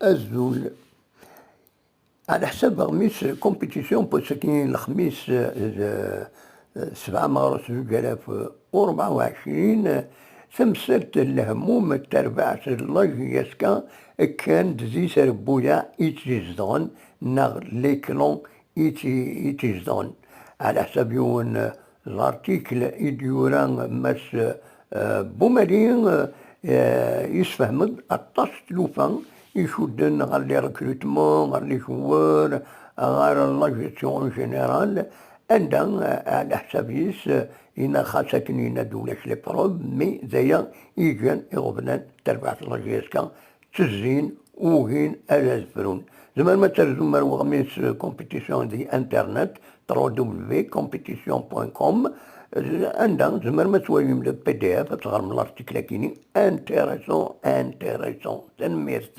الزول على حساب غميس كومبيتيسيون بوسكين الخميس 7 مارس 2024 تمثلت الهموم التربع الله يسكا كان دزيس ربويا يتجزدون نغ ليكلون يتجزدون على حساب يون الارتيكل إديوران مس بومالين يسفهمد الطاس تلوفان يشدن غير لي ريكروتمون غير لي جوار غير لا جيستيون جينيرال عندها على حساب يس إنا خاصة إنا دولاش لي بروب مي زايا يجان يغبنان تربعة لاجيسكا تزين وين ألازفرون زمان ما ترزم مرو غميس كومبيتيسيون دي انترنت www.competition.com عندها زمان ما تواليم لو PDF تغرم الارتيكلا كيني انتيريسون تنميرت.